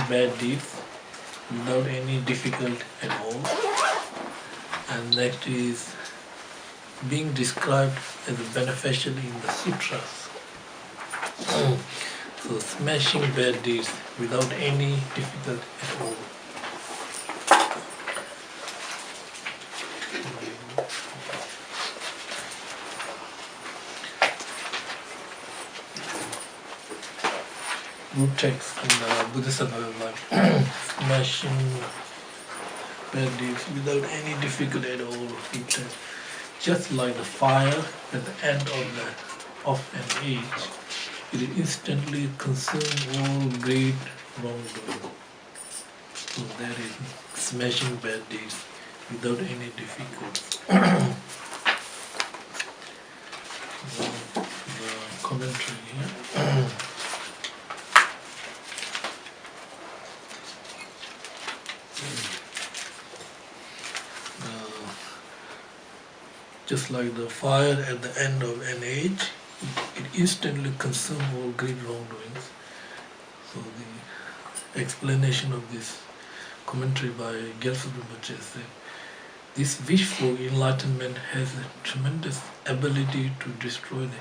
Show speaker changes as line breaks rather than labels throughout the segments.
bad deeds without any difficulty at all. And next is being described as beneficial in the sutras. So smashing bad deeds without any difficulty at all. Root text in the Buddhism, like smashing bad deeds without any difficulty at all. Root text. Just like the fire at the end of an age, it instantly consumes all great wrongdoing. So that is smashing bad deeds without any difficulty. The commentary here. Just like the fire at the end of an age, it instantly consumes all great wrongdoings. So the explanation of this commentary by Geshe Ngawang Gedun said, this wish for enlightenment has a tremendous ability to destroy the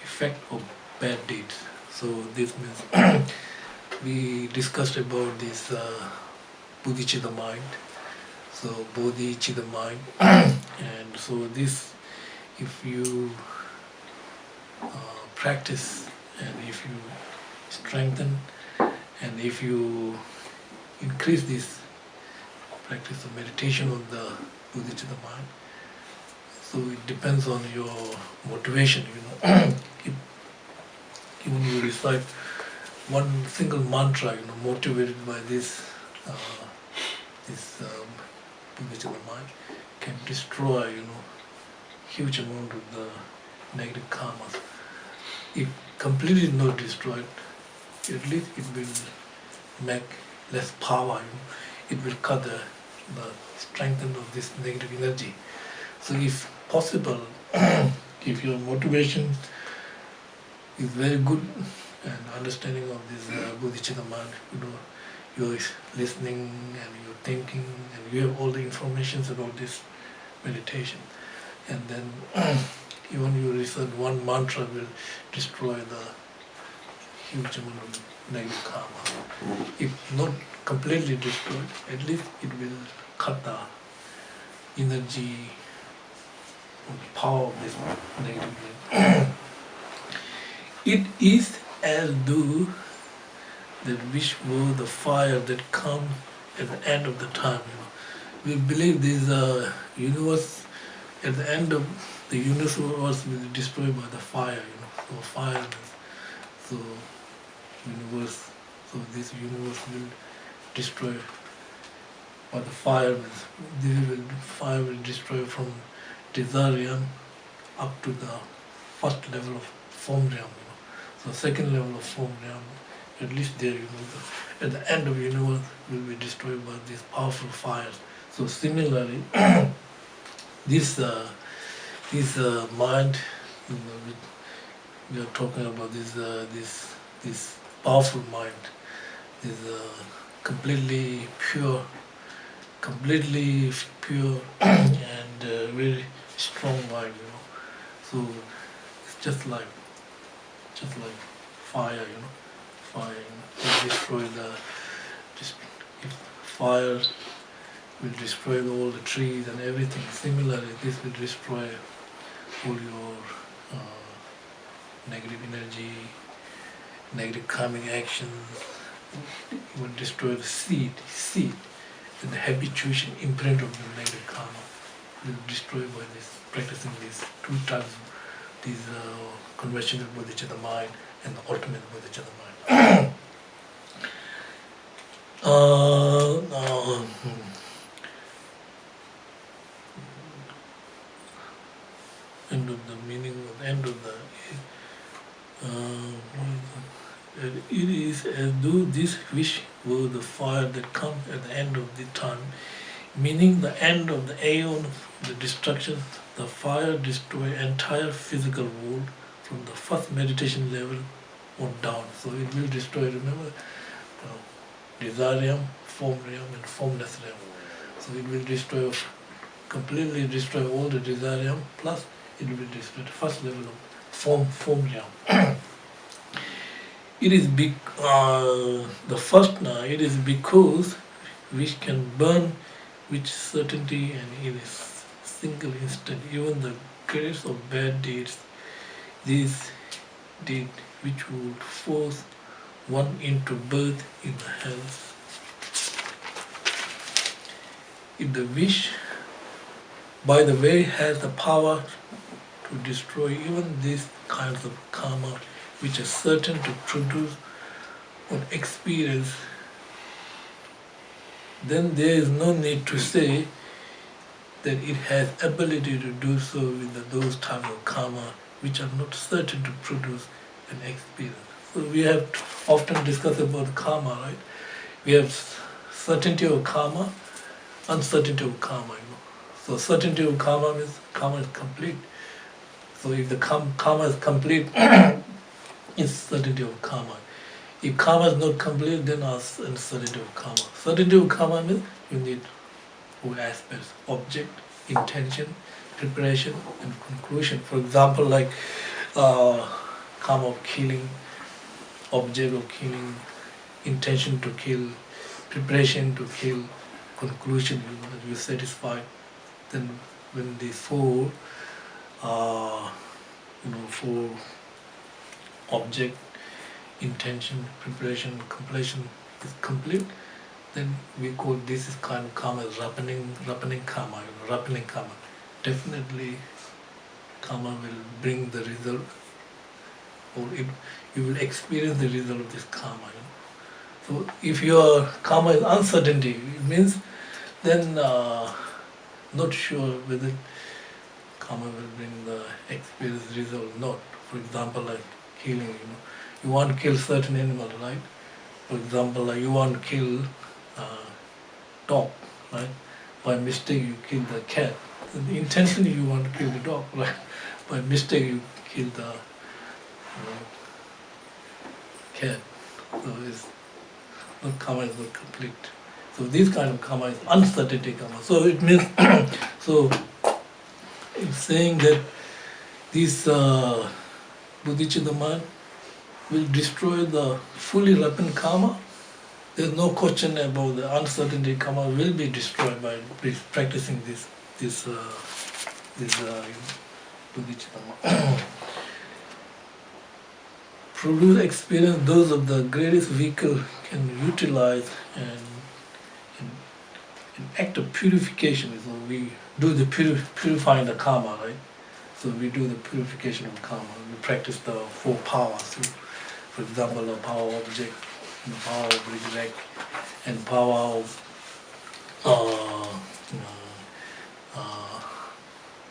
effect of bad deeds. So this means we discussed about this Bodhisattva mind. So Bodhisattva mind, and so this, if you practice and if you strengthen and if you increase this practice of meditation on the Bodhisattva mind, so it depends on your motivation. Even you recite one single mantra, motivated by this Bodhisattva mind, can destroy, huge amount of the negative karmas. If completely not destroyed, at least it will make less power. It will cut the strength of this negative energy. So if possible, if your motivation is very good and understanding of this Bodhisattva mind, you're listening and you're thinking and you have all the information about this meditation, and then even you recite one mantra will destroy the huge amount of negative karma. If not completely destroyed, at least it will cut the energy or the power of this negative energy. It is as though that wish were the fire that comes at the end of the time. We believe this universe, at the end of the universe will be destroyed by the fire. So fire means, so universe. So this universe will destroy by the fire means fire will destroy from desire realm up to the first level of form realm. So second level of form realm, at least there, at the end of the universe will be destroyed by these powerful fires. So similarly, this mind, we are talking about this powerful mind, this completely pure and very strong mind. So it's just like fire. Fire will destroy if fire will destroy all the trees and everything. Similarly, this will destroy all your negative energy, negative karmic actions. It will destroy the seed, and the habituation, imprint of the negative karma will destroy by this, practicing these two times, these conventional Bodhisattva mind and the ultimate Bodhisattva mind. End of the meaning, end of the it is as though this wish were the fire that comes at the end of the time, meaning the end of the aeon of the destruction. The fire destroys entire physical world from the first meditation level on down. So it will destroy, remember, desire realm, form realm, and formless realm. So it will completely destroy all the desire realm, plus it will destroy the first level of form realm. It is the first now. It is because which can burn with certainty and in a single instant, even the greatest of bad deeds. These deed which would force one into birth in the hells. If the wish, by the way, has the power to destroy even these kinds of karma, which are certain to produce or experience, then there is no need to say that it has ability to do so with those types of karma which are not certain to produce an experience. So we have often discussed about karma, right? We have certainty of karma, uncertainty of karma. So certainty of karma means karma is complete. So if the karma is complete, it's certainty of karma. If karma is not complete, then uncertainty of karma. Certainty of karma means you need four aspects: object, intention, preparation, and conclusion. For example, like karma of killing, object of killing, intention to kill, preparation to kill, conclusion, that you're satisfied. Then when these four object, intention, preparation, completion is complete, then we call this is kind of karma as ripening karma, ripening karma. Definitely karma will bring the result, or you will experience the result of this karma. So if your karma is uncertainty, it means then not sure whether karma will bring the experience result or not. For example, like killing, you want to kill certain animal, right? For example, like you want to kill dog, right? By mistake you kill the cat. And intentionally you want to kill the dog, right? By mistake you kill the cat. So it's not karma is not complete. So this kind of karma is uncertainty karma. So it means so it's saying that this Bodhisattva mind will destroy the fully ripened karma. There's no question about the uncertainty karma will be destroyed by practicing this Bodhisattva. Produce experience those of the greatest vehicle can utilize and an act of purification. So we do the purifying the karma, right? So we do the purification of karma. We practice the four powers. So for example, the power of object, the power of regret, and power of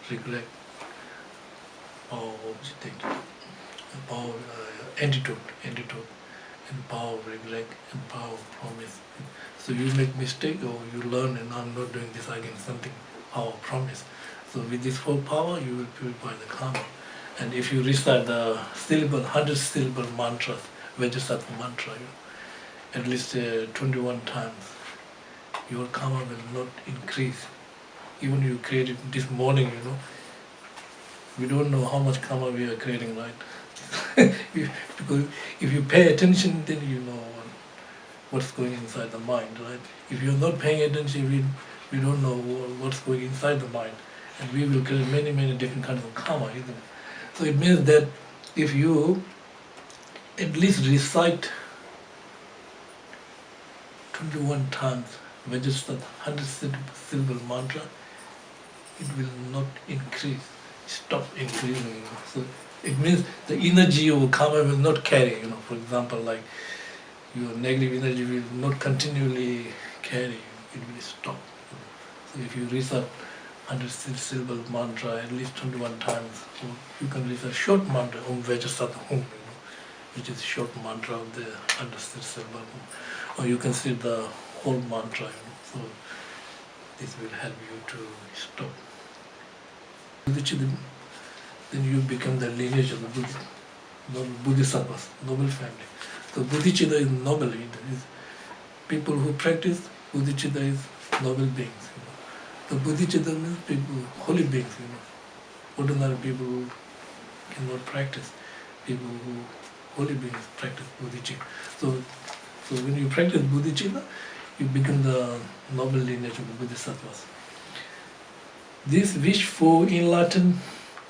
regret, power of object, power of antidote, and power of regret, and power of promise. So you make mistake or you learn and I'm not doing this again, something, power of promise. So with this four power you will purify the karma. And if you recite the 100 syllable mantras, Bodhisattva mantra, at least 21 times, your karma will not increase. Even you created this morning, we don't know how much karma we are creating, right? Because if you pay attention, then you know what's going inside the mind, right? If you're not paying attention, we don't know what's going inside the mind. And we will create many, many different kinds of karma, isn't it? So it means that if you at least recite 21 times Vajrasattva 100 syllable mantra, it will not increase, stop increasing. So it means the energy of karma will not carry, for example, like your negative energy will not continually carry, it will stop. So if you recite 100 syllable mantra at least 21 times, so you can recite short mantra, Om Vajrasattva, which is short mantra of the 100 syllable, or you can say the whole mantra, so this will help you to stop. Then you become the lineage of the Bodhisattvas, noble family. So Bodhicitta is noble, it is people who practice bodhicitta is noble beings. The bodhicitta means people, holy beings. Ordinary people who cannot practice. People who holy beings practice bodhicitta. So when you practice bodhicitta, you become the noble lineage of the Bodhisattvas. This wish for enlightenment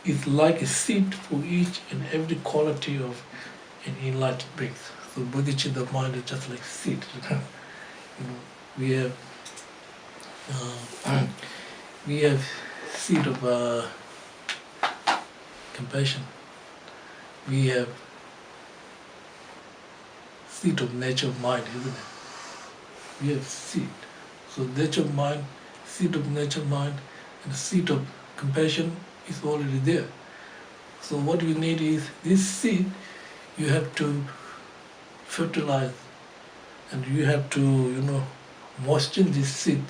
is like a seed for each and every quality of an enlightened being. So bodhicitta mind is just like seed. We have seed of compassion. We have seed of nature of mind, isn't it? We have seed. So nature of mind, seed of nature mind, and seed of compassion is already there. So what you need is this seed. You have to fertilize, and you have to moisten this seed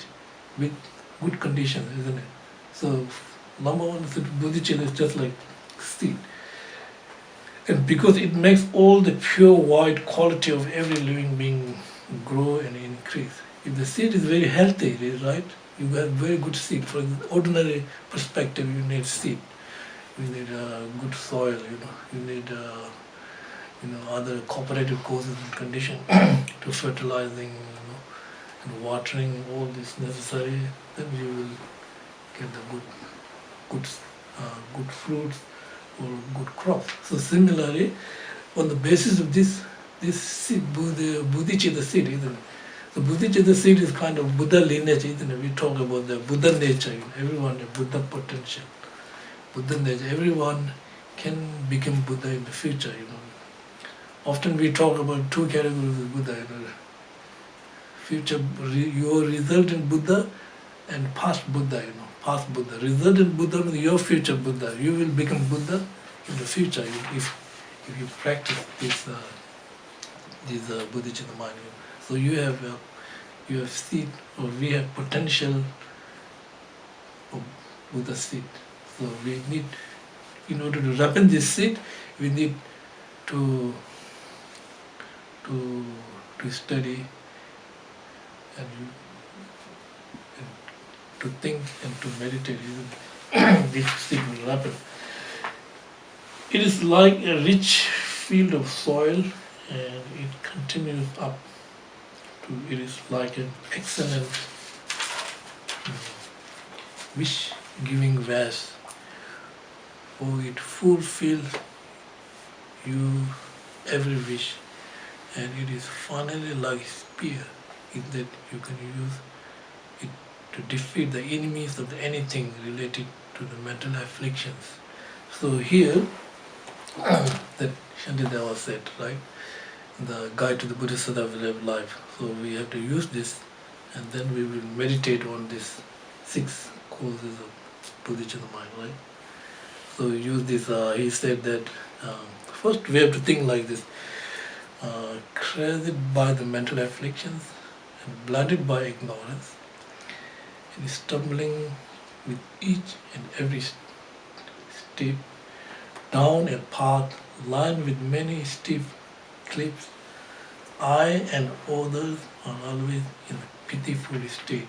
with good conditions, isn't it? So number one, bodhicitta is just like seed. And because it makes all the pure white quality of every living being grow and increase. If the seed is very healthy, right, you have very good seed. For the ordinary perspective, you need seed. You need good soil, you need other cooperative causes and conditions to fertilizing, and watering, all this necessary, then you will get the good fruits or good crops. So similarly, on the basis of this seed, bodhicitta seed, isn't it? The bodhicitta seed is kind of Buddha lineage, isn't it? We talk about the Buddha nature, everyone has Buddha potential. Buddha nature, everyone can become Buddha in the future, Often we talk about two categories of Buddha, future, your result in Buddha and past Buddha, past Buddha. Result in Buddha means your future Buddha. You will become Buddha in the future if you practice this bodhicitta mind. So you have seed, or we have potential of Buddha seed. So we need, in order to ripen this seed, we need to study and to think and to meditate. This seed will ripen. It is like a rich field of soil, and it continues up to, it is like an excellent wish-giving vase. Oh, it fulfills you every wish, and it is finally like a spear in that you can use it to defeat the enemies of anything related to the mental afflictions. So here, that Shantideva said, right, the guide to the Bodhisattva way of life. So we have to use this, and then we will meditate on these 6 causes of bodhicitta mind, right? So use this, he said that first we have to think like this, crazed by the mental afflictions and blinded by ignorance, and stumbling with each and every step down a path lined with many steep cliffs, I and others are always in a pitiful state.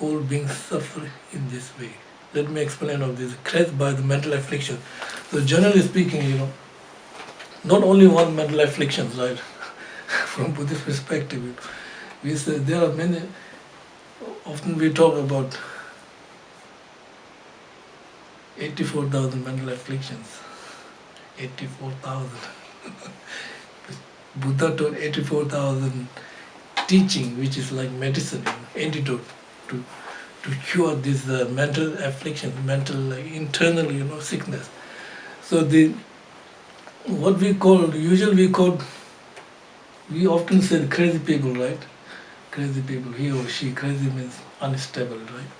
All beings suffer in this way. Let me explain of this. Crazed by the mental affliction. So generally speaking, not only one mental affliction, right? From Buddhist perspective, we say there are many. Often we talk about 84,000 mental afflictions. 84,000. Buddha taught 84,000 teaching, which is like medicine, antidote to cure this mental affliction, mental internal, sickness. So what we call, usually we often say crazy people, right? Crazy people, he or she, crazy means unstable, right?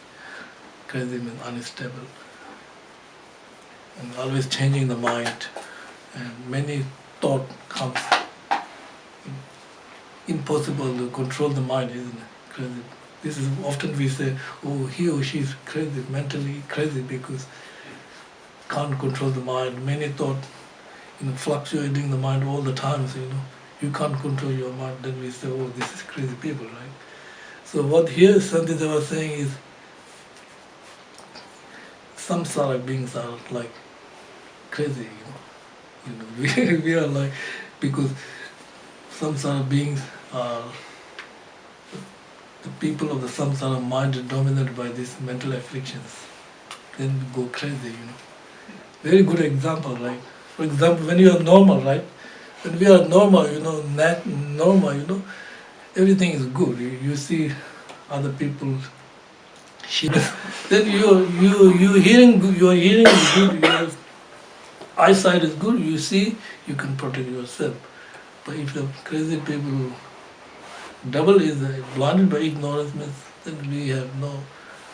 Crazy means unstable. And always changing the mind, and many thought comes. Impossible to control the mind, isn't it? Crazy. This is often we say, oh, he or she is crazy, mentally crazy, because can't control the mind. Many thought, fluctuating the mind all the time. So, you can't control your mind, then we say, oh, this is crazy people, right? So what here Santita was saying is, samsara beings are like crazy, we are like, because samsara beings are, the people of the samsara mind is dominated by these mental afflictions. Then we go crazy, Very good example, right? For example, when you are normal, right? When we are normal, normal, everything is good. You see other people, then you hearing good, your hearing is good, your eyesight is good. You see, you can protect yourself. But if the crazy people, double is blinded by ignorance, means then we have no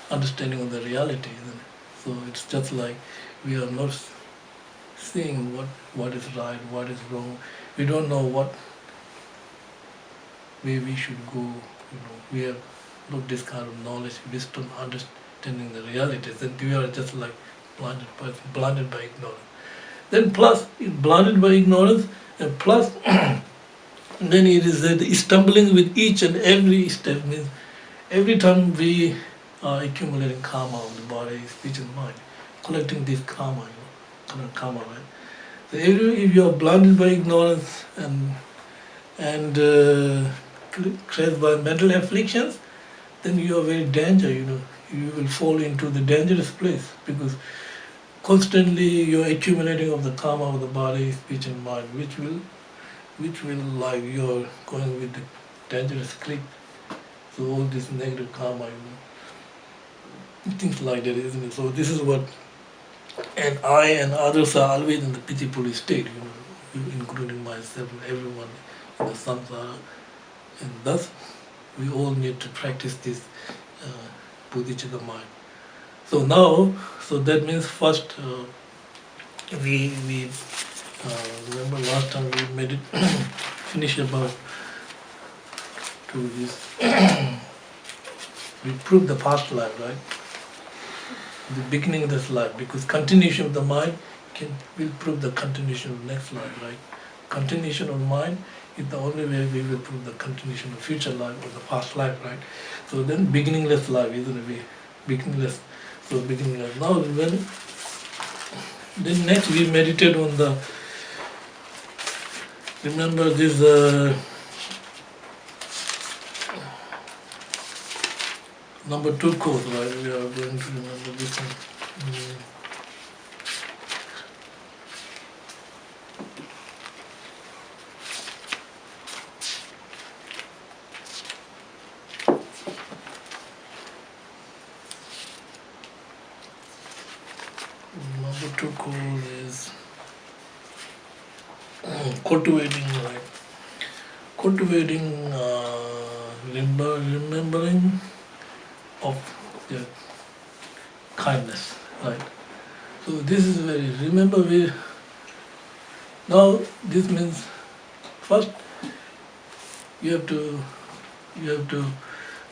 understanding of the reality. So it's just like we are not seeing what is right, what is wrong. We don't know what way we should go. We have not this kind of knowledge, wisdom, understanding the realities. Then we are just like blinded by ignorance. Then plus, blinded by ignorance, and plus, then it is stumbling with each and every step. Means every time we are accumulating karma of the body, speech, and mind, collecting this karma, karma, right? So if you are blinded by ignorance and crazed by mental afflictions, then you are very danger. You will fall into the dangerous place, because constantly you are accumulating of the karma of the body, speech, and mind, which will like you are going with the dangerous click. So all this negative karma, things like that, isn't it? So this is what, and I and others are always in the pitiful state, including myself and everyone in the samsara, and thus we all need to practice this bodhicitta mind. So now, so that means first we remember last time we made it finish about to this. We proved the past life, right? The beginning of this life, because continuation of the mind will prove the continuation of the next life, right? Continuation of mind is the only way we will prove the continuation of future life or the past life, right? So then beginningless life, isn't it? Beginningless. So beginningless. Now then next we meditate on the, remember this number 2 course, right? We are going to remember this one. Number 2 course is cultivating, right? Cultivating remembering of their kindness, right? So this is very, remember now this means first you have to,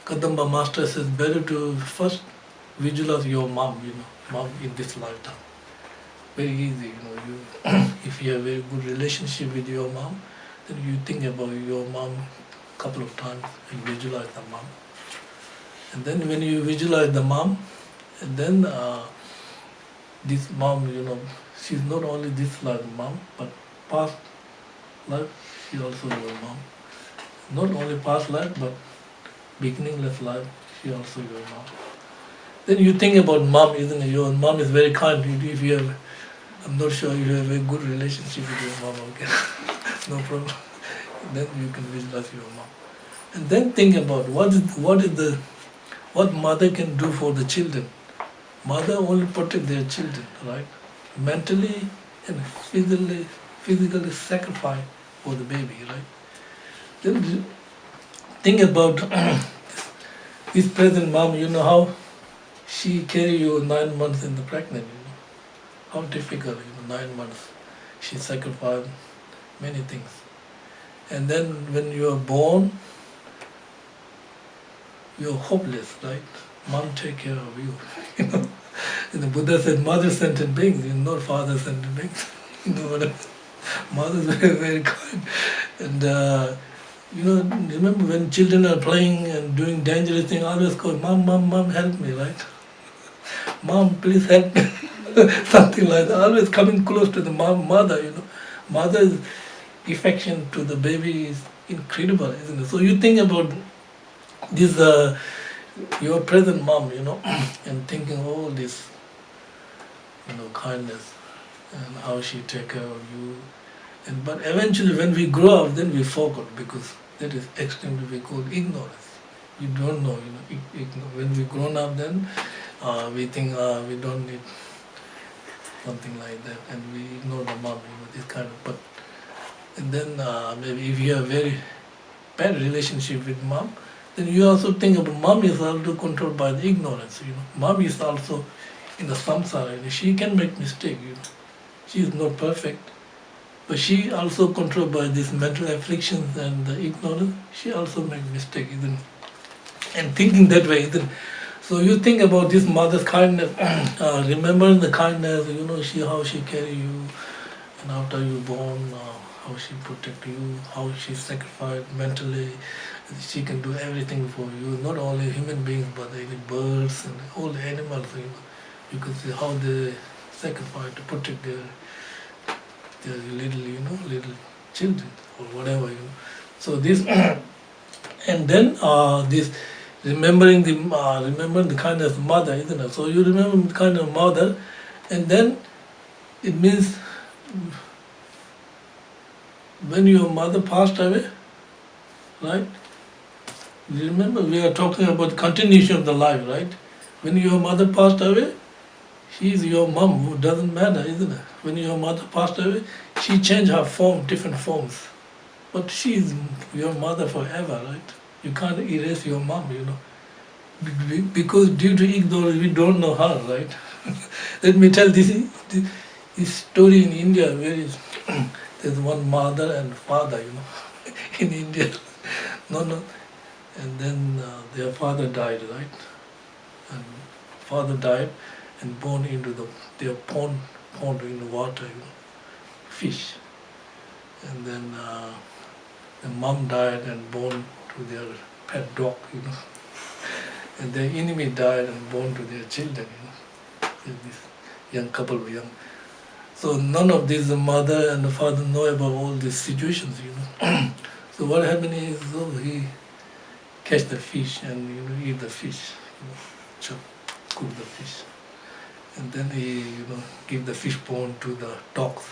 Kadamba master says better to first visualize your mom, mom in this lifetime. Very easy, if you have a very good relationship with your mom, then you think about your mom a couple of times and visualize the mom. And then when you visualize the mom, and then this mom, she's not only this life mom, but past life, she's also your mom. Not only past life, but beginningless life, she's also your mom. Then you think about mom, isn't it? Your mom is very kind. If you have, I'm not sure you have a good relationship with your mom, okay? No problem. Then you can visualize your mom. And then think about what mother can do for the children. Mother only protect their children, right? Mentally and physically sacrifice for the baby, right? Then think about this present mom, how she carry you 9 months in the pregnant, how difficult, 9 months. She sacrificed many things. And then when you are born, you're hopeless, right? Mom take care of you. And the Buddha said, mother-centered beings, not father-centered beings. Mother is very, very kind. And remember when children are playing and doing dangerous things, always call, "Mom, mom, mom, help me," right? "Mom, please help me." Something like that. Always coming close to the mother, Mother's affection to the baby is incredible, isn't it? So you think about this, your present mom, and thinking all this, kindness and how she take care of you. But eventually when we grow up, then we forgot, because that is extremely we call ignorance. You don't know, when we grown up, then we think we don't need something like that, and we ignore the mom, this kind of. But and then maybe if you have very bad relationship with mom, then you also think about mom is also controlled by the ignorance. Mom is also in the samsara. She can make mistake. She is not perfect, but she also controlled by these mental afflictions and the ignorance. She also make mistake, isn't it? And thinking that way, isn't it? So you think about this mother's kindness, remembering the kindness. How she carry you, and after you born, how she protect you, how she sacrificed mentally. She can do everything for you. Not only human beings, but even birds and all the animals. You can see how they sacrifice to protect their little children or whatever. So this, and then this remembering the kindness of mother, isn't it? So you remember the kindness of mother, and then it means when your mother passed away, right? You remember we are talking about continuation of the life, right? When your mother passed away, she is your mom, who doesn't matter, isn't it? When your mother passed away, she changed her form, different forms. But she is your mother forever, right? You can't erase your mom, Because due to ignorance, we don't know her, right? Let me tell this story in India, where there's one mother and father, in India. No. And then their father died, right? And father died and born into their pond in the water, fish. And then the mom died and born to their pet dog, And their enemy died and born to their children, This young couple were young. So none of these, the mother and the father, know about all these situations, So what happened is, he catch the fish and eat the fish, cook the fish, and then he give the fish bone to the dogs,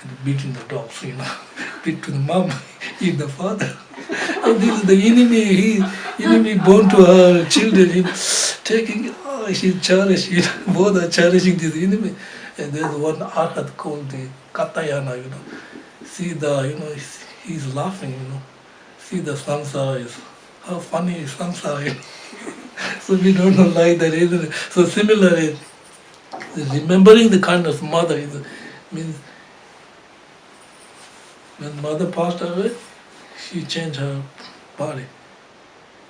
and beating the dogs, beat to the mom, eat the father. And this is the enemy born to her children, taking, she cherished, both are cherishing this enemy. And there's one arhat called the Katayana, See he's laughing, See the samsara is, how funny is samsara, So we don't know like that, isn't it? So similarly, remembering the kindness of mother means when mother passed away, she changed her body.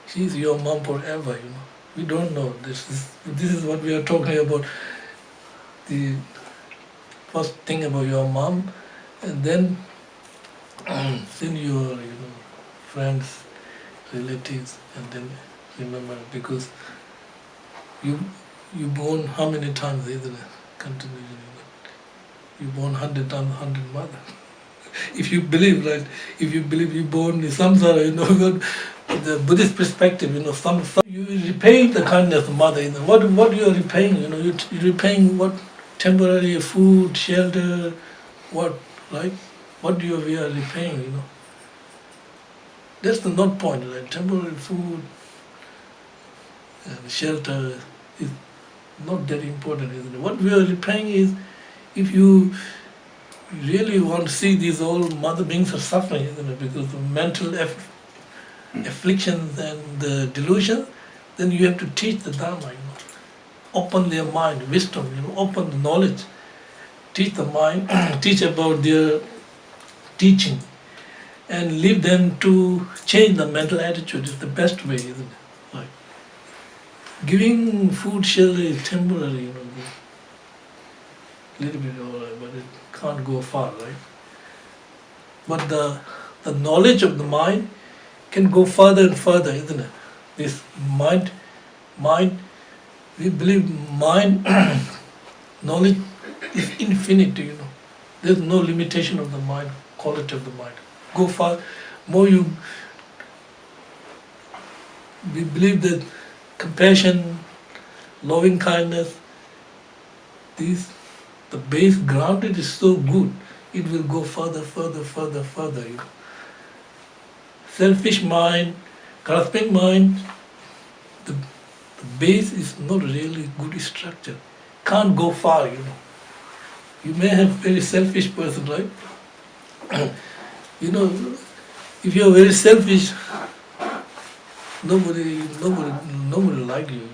She's your mom forever, We don't know. This is what we are talking about. The first thing about your mom, and then your friends, relatives, and then remember, because you born how many times, isn't it? Continually, you born 100 times, 100 mother. If you believe, right? If you believe you born in samsara, the Buddhist perspective, some you repay the kindness of mother. What you are repaying? You're repaying what? Temporary food, shelter, what, right? What we are repaying, That's the not point, right? Temporary food and shelter is not that important, isn't it? What we are repaying is, if you really want to see these all mother beings are suffering, isn't it? Because of mental afflictions and the delusion, then you have to teach the Dharma, Open their mind, wisdom, open the knowledge. Teach the mind, teach about their teaching, and leave them to change the mental attitude is the best way, isn't it? Right. Giving food, shelter is temporary, little bit alright, but it can't go far, right? But the the knowledge of the mind can go further and further, isn't it? This mind, we believe mind, knowledge is infinite, There's no limitation of the mind, quality of the mind. Go far, we believe that compassion, loving kindness, the base grounded is so good, it will go further, further. Selfish mind, grasping mind, the base is not really good structure. Can't go far, You may have very selfish person, right? If you are very selfish, nobody like you.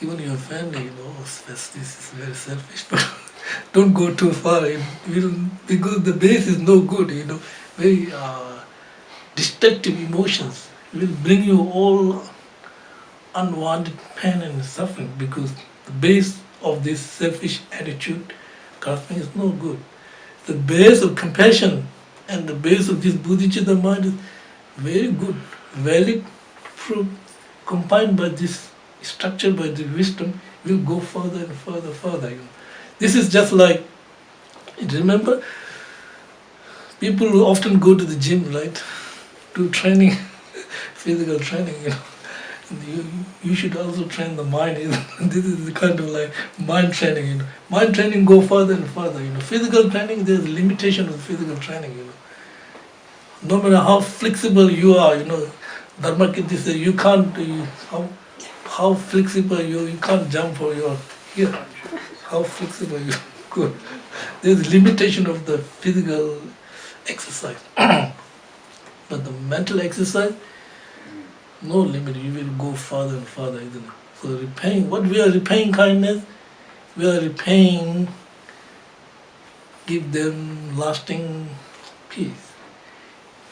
Even your family, this is very selfish. Don't go too far, because the base is no good, very destructive emotions will bring you all unwanted pain and suffering, because the base of this selfish attitude, grasping, is no good. The base of compassion and the base of this Bodhisattva mind is very good, valid, proof, combined by this, structured by the wisdom, will go further and further. This is just like, remember, people who often go to the gym, right, do training, physical training, You should also train the mind. This is the kind of like mind training. Mind training go further and further. Physical training, there's a limitation of physical training. No matter how flexible you are, Dharma Kirti says you can't. How flexible you can't jump for your here. How flexible you go. There's a limitation of the physical exercise, but the mental exercise, no limit, you will go further and further, isn't it? So repaying, what we are repaying kindness, we are repaying, give them lasting peace.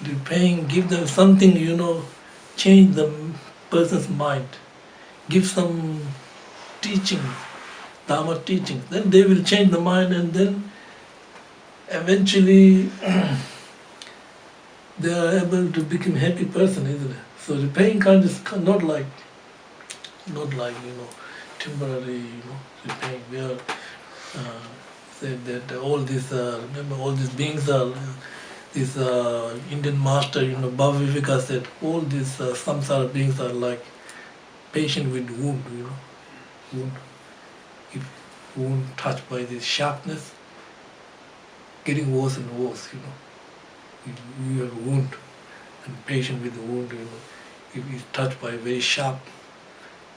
Repaying, give them something, change the person's mind. Give some teaching, Dharma teaching. Then they will change the mind, and then eventually they are able to become a happy person, isn't it? So repaying kindness is not like temporary repaying. We are said that all these remember all these beings are this Indian master Bhava Viveka said all these samsara beings are like patient with wound, wound. If wound touched by this sharpness, getting worse and worse, If you have a wound and patient with the wound, if it's touched by very sharp,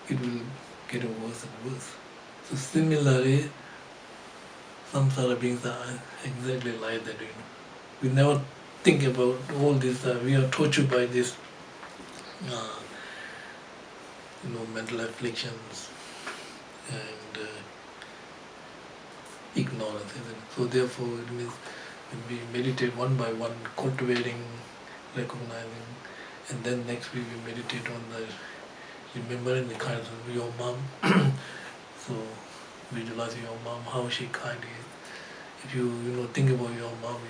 it will get worse and worse. So similarly, samsara beings are exactly like that, We never think about all this, we are tortured by this, mental afflictions and ignorance. So therefore, it means when we meditate one by one, cultivating, recognizing, and then next week we meditate on the remembering the kindness of your mom. So visualize your mom, how she kind is. If you think about your mom,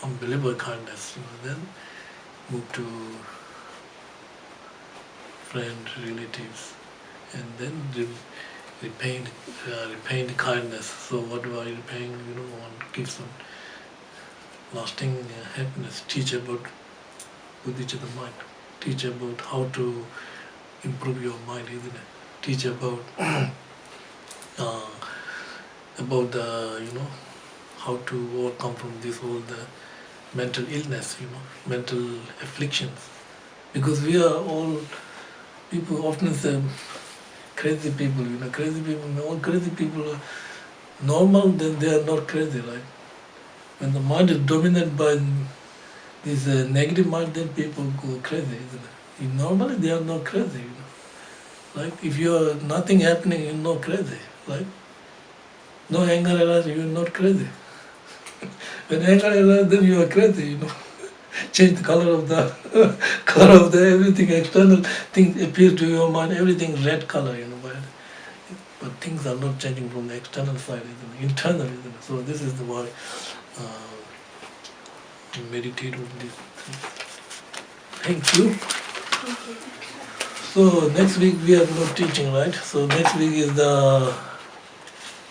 unbelievable kindness. Then move to friends, relatives, and then repaying the kindness. So what are you repaying? Want to give some lasting happiness. Teach about Bodhisattva mind. Teach about how to improve your mind, isn't it? Teach about the how to overcome from this whole the mental illness, mental afflictions. Because we are all people often say crazy people, all crazy people are normal, then they are not crazy, right? When the mind is dominated by this negative mind, then people go crazy, isn't it? Normally they are not crazy, Like if you are nothing happening, you're not crazy, right? No anger arises, you're not crazy. When anger arises, then you are crazy, Change the color of the everything, external things appear to your mind, everything red color, but things are not changing from the external side, internal, So this is the why meditate on this. Thank you. So next week we have no teaching, right? So next week is the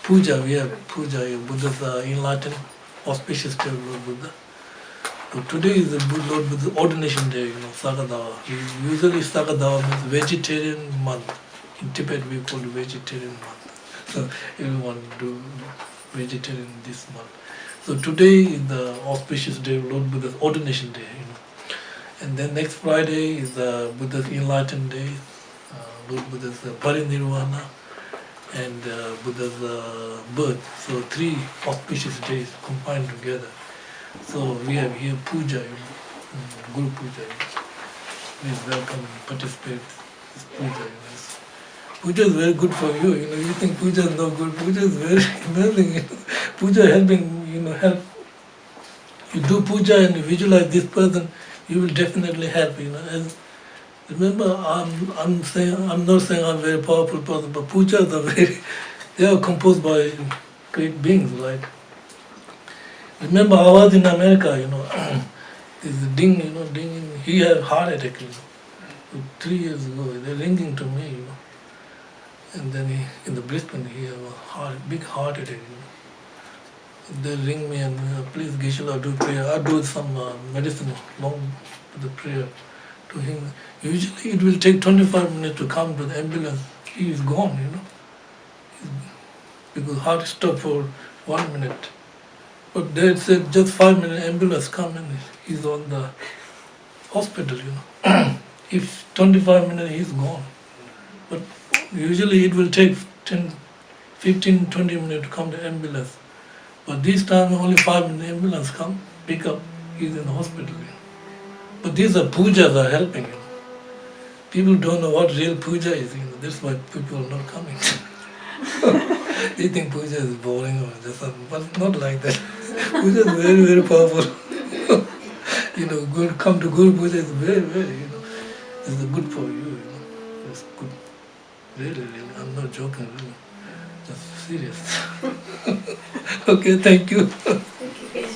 puja. We have puja, Buddha's enlightened, auspicious day of Lord Buddha. So today is the Lord Buddha's ordination day, Sakadawa. Usually Sakadawa means vegetarian month. In Tibet we call it vegetarian month. So everyone do vegetarian this month. So today is the auspicious day of Lord Buddha's ordination day, And then next Friday is the Buddha's enlightened day, Lord Buddha's parinirvana, and Buddha's birth. So 3 auspicious days combined together. So we have here puja, Guru Puja. Please welcome and participate in this puja. Puja is very good for you. You think puja is not good. Puja is very amazing. Puja helping, help. You do puja and you visualize this person, you will definitely help. As remember, I'm not saying I'm a very powerful person, but pujas are they are composed by great beings, right? Remember, I was in America, this Ding, Ding, he had a heart attack, 3 years ago. They're ringing to me, And then in the Brisbane, he had a big heart attack, They ring me and please Geshe, do prayer. I do some medicine along with the prayer to him. Usually it will take 25 minutes to come to the ambulance. He is gone, Because heart stopped for 1 minute. But they said just 5 minutes ambulance come and he's on the hospital, If 25 minutes he's gone. But usually it will take 15, 20 minutes to come to ambulance. But this time only 5 minutes ambulance come, pick up, he's in the hospital. But these are pujas are helping. People don't know what real puja is. That's why people are not coming. They think puja is boring or just something, but not like that. Puja is very, very powerful. Come to Guru Puja is very, very, it's good for you. It's good. Really, really. I'm not joking, really. Just serious. Okay, thank you.
Thank you.